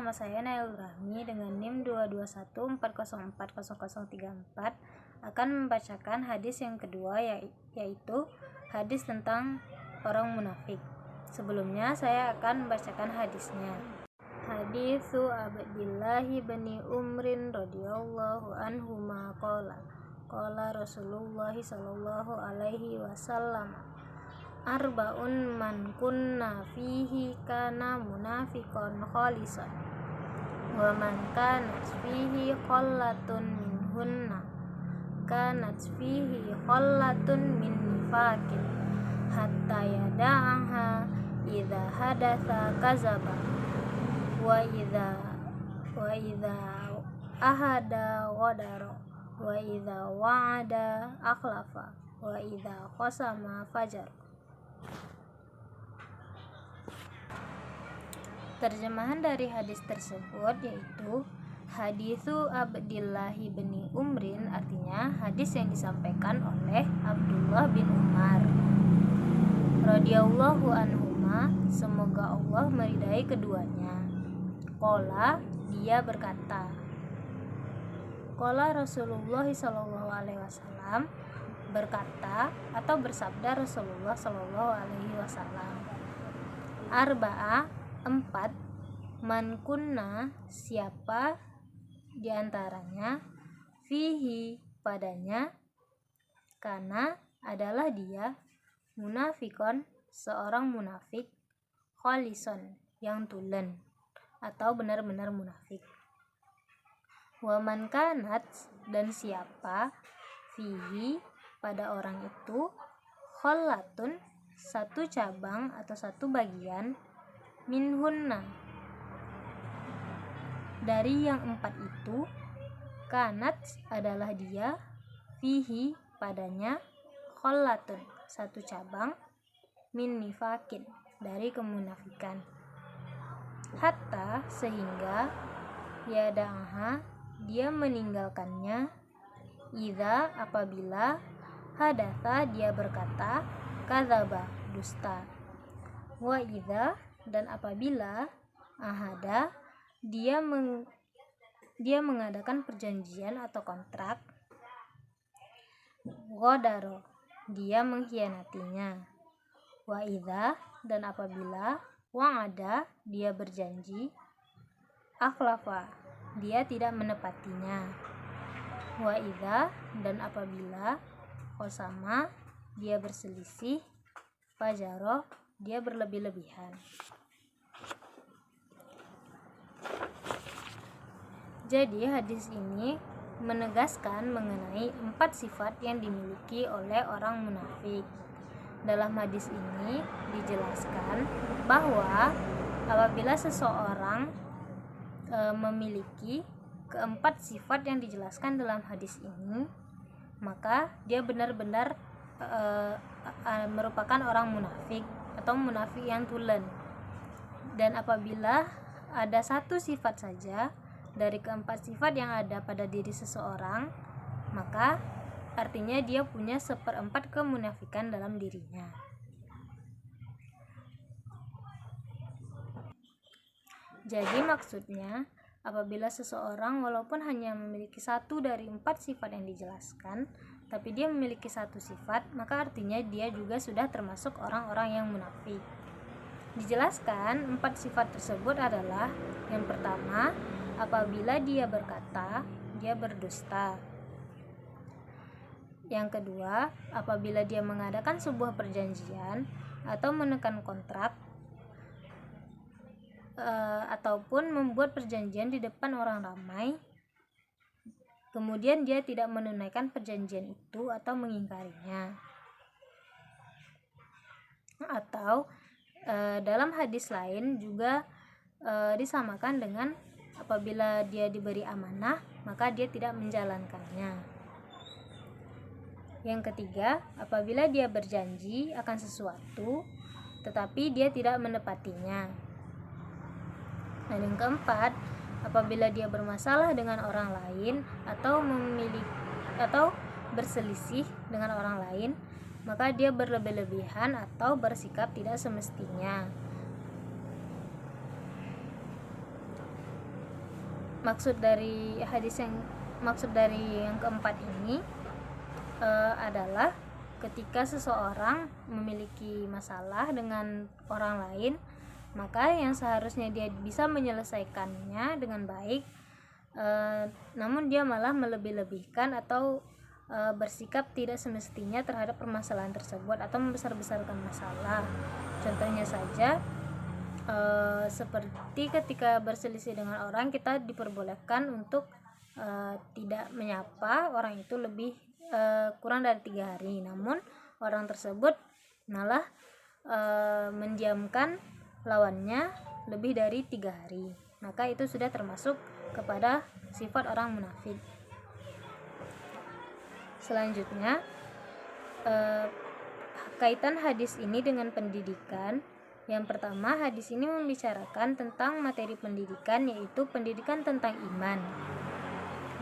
bersama saya Nail Rahmi dengan NIM 221404034 akan membacakan hadis yang kedua, yaitu hadis tentang orang munafik. Sebelumnya saya akan membacakan hadisnya. Hadisu Abdillahi bin Umrin radhiyallahu anhuma qala Rasulullah sallallahu alaihi wasallam, arba'un man kunna fihi kana munafiqan khalisan wa man kanat fihi khallatun minhunna kanat fihi khallatun min nifaqin hatta yada'aha idza hadatsa kazaba wa idza ahada ghadara wa idza wa'ada akhlafa wa idza qasama fajar. Terjemahan dari hadis tersebut yaitu Hadisu Abdillahi bin Umrin, artinya hadis yang disampaikan oleh Abdullah bin Umar radhiyallahu anhuma, semoga Allah meridai keduanya. Qala, dia berkata, qala Rasulullah sallallahu alaihi wasallam, berkata atau bersabda Rasulullah sallallahu alaihi wasallam, arba'a, 4, man kunna, siapa diantaranya, fihi, padanya, kana, adalah dia, munafikon, seorang munafik, khalison, yang tulen atau benar-benar munafik, wa man kanat, dan siapa, fihi, pada orang itu, khallatun, satu cabang atau satu bagian, minhunna, dari yang 4 itu, kanat, adalah dia, fihi, padanya, khallatun, satu cabang, min nifakin, dari kemunafikan, hatta, sehingga, yada'aha, dia meninggalkannya, idza, apabila, hadatha, dia berkata, kadzaba, dusta, wa idza, dan apabila, ahada, dia mengadakan perjanjian atau kontrak, ghadaro, dia mengkhianatinya, wa idza, dan apabila, wa'ada, dia berjanji, akhlafa, dia tidak menepatinya, wa idza, dan apabila, qasama, dia berselisih, fajaro, dia berlebih-lebihan. Jadi hadis ini menegaskan mengenai 4 sifat yang dimiliki oleh orang munafik. Dalam hadis ini dijelaskan bahwa apabila seseorang memiliki keempat sifat yang dijelaskan dalam hadis ini, maka dia benar-benar merupakan orang munafik atau munafik yang tulen. Dan apabila ada satu sifat saja dari keempat sifat yang ada pada diri seseorang, maka artinya dia punya 1/4 kemunafikan dalam dirinya. Jadi maksudnya, apabila seseorang walaupun hanya memiliki 1 dari 4 sifat yang dijelaskan, tapi dia memiliki 1 sifat, maka artinya dia juga sudah termasuk orang-orang yang munafik. Dijelaskan 4 sifat tersebut adalah, yang pertama, apabila dia berkata, dia berdusta. Yang kedua, apabila dia mengadakan sebuah perjanjian atau menekan kontrak ataupun membuat perjanjian di depan orang ramai, kemudian dia tidak menunaikan perjanjian itu atau mengingkarinya. Atau dalam hadis lain juga disamakan dengan apabila dia diberi amanah, maka dia tidak menjalankannya. Yang ketiga, apabila dia berjanji akan sesuatu tetapi dia tidak menepatinya. Dan yang keempat, apabila dia bermasalah dengan orang lain atau berselisih dengan orang lain, maka dia berlebih-lebihan atau bersikap tidak semestinya. maksud dari yang keempat ini adalah ketika seseorang memiliki masalah dengan orang lain, maka yang seharusnya dia bisa menyelesaikannya dengan baik, namun dia malah melebih-lebihkan atau bersikap tidak semestinya terhadap permasalahan tersebut atau membesar-besarkan masalah. Contohnya saja, seperti ketika berselisih dengan orang, kita diperbolehkan untuk tidak menyapa orang itu lebih kurang dari 3 hari, namun orang tersebut malah mendiamkan lawannya lebih dari 3 hari, maka itu sudah termasuk kepada sifat orang munafik. Selanjutnya, kaitan hadis ini dengan pendidikan. Yang pertama, hadis ini membicarakan tentang materi pendidikan, yaitu pendidikan tentang iman,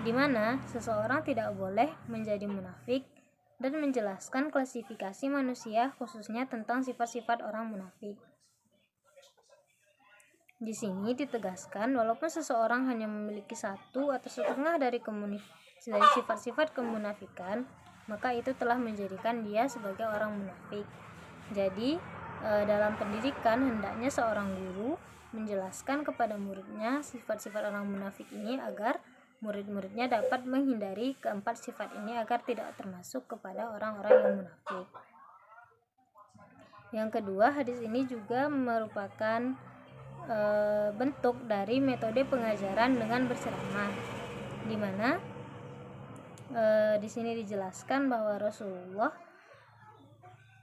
di mana seseorang tidak boleh menjadi munafik, dan menjelaskan klasifikasi manusia khususnya tentang sifat-sifat orang munafik. Di sini ditegaskan walaupun seseorang hanya memiliki 1 atau setengah dari sifat-sifat kemunafikan, maka itu telah menjadikan dia sebagai orang munafik. Jadi dalam pendidikan hendaknya seorang guru menjelaskan kepada muridnya sifat-sifat orang munafik ini agar murid-muridnya dapat menghindari keempat sifat ini agar tidak termasuk kepada orang-orang yang munafik. Yang kedua, hadis ini juga merupakan bentuk dari metode pengajaran dengan berceramah, di mana di sini dijelaskan bahwa Rasulullah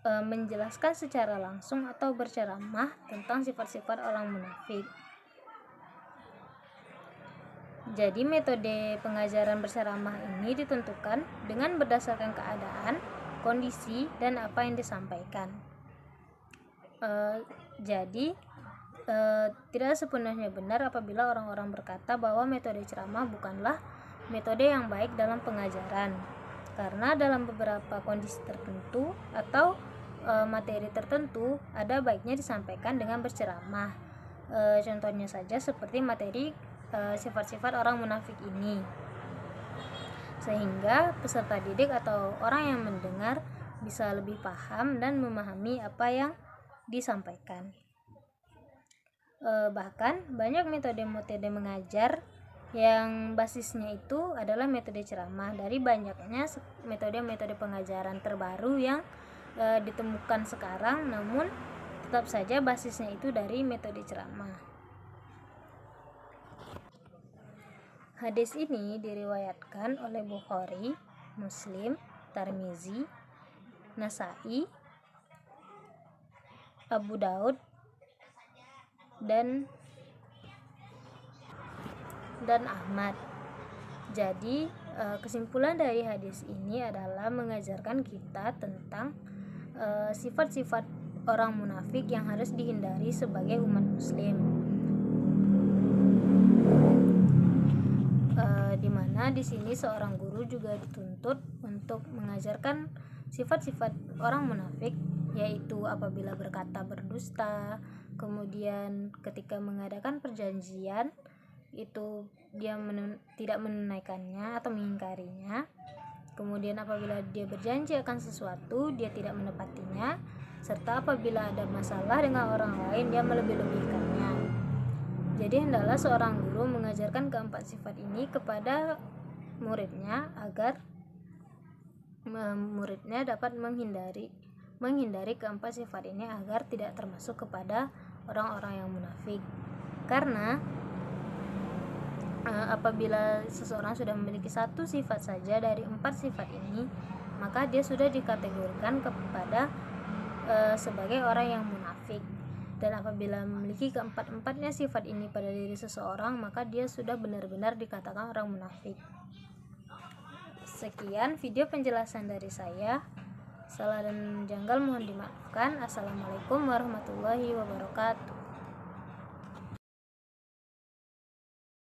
menjelaskan secara langsung atau berceramah tentang sifat-sifat orang munafik. Jadi metode pengajaran berceramah ini ditentukan dengan berdasarkan keadaan, kondisi, dan apa yang disampaikan. Jadi tidak sepenuhnya benar apabila orang-orang berkata bahwa metode ceramah bukanlah metode yang baik dalam pengajaran, karena dalam beberapa kondisi tertentu atau materi tertentu ada baiknya disampaikan dengan berceramah. Contohnya saja seperti materi sifat-sifat orang munafik ini, sehingga peserta didik atau orang yang mendengar bisa lebih paham dan memahami apa yang disampaikan. Bahkan banyak metode-metode mengajar yang basisnya itu adalah metode ceramah. Dari banyaknya metode-metode pengajaran terbaru yang ditemukan sekarang, namun tetap saja basisnya itu dari metode ceramah. Hadis ini diriwayatkan oleh Bukhari, Muslim, Tirmizi, Nasai, Abu Daud, dan Ahmad. Jadi kesimpulan dari hadis ini adalah mengajarkan kita tentang sifat-sifat orang munafik yang harus dihindari sebagai umat muslim, di mana di sini seorang guru juga dituntut untuk mengajarkan sifat-sifat orang munafik, yaitu apabila berkata berdusta, kemudian ketika mengadakan perjanjian itu dia tidak menunaikannya atau mengingkarinya, kemudian apabila dia berjanji akan sesuatu dia tidak menepatinya, serta apabila ada masalah dengan orang lain dia melebih-lebihkannya. Jadi hendaklah seorang guru mengajarkan keempat sifat ini kepada muridnya agar muridnya dapat menghindari keempat sifat ini agar tidak termasuk kepada orang-orang yang munafik. Karena apabila seseorang sudah memiliki 1 sifat saja dari 4 sifat ini, maka dia sudah dikategorikan kepada sebagai orang yang munafik. Dan apabila memiliki keempat-empatnya sifat ini pada diri seseorang, maka dia sudah benar-benar dikatakan orang munafik. Sekian video penjelasan dari saya. Salah dan janggal mohon dimaafkan. Assalamualaikum warahmatullahi wabarakatuh.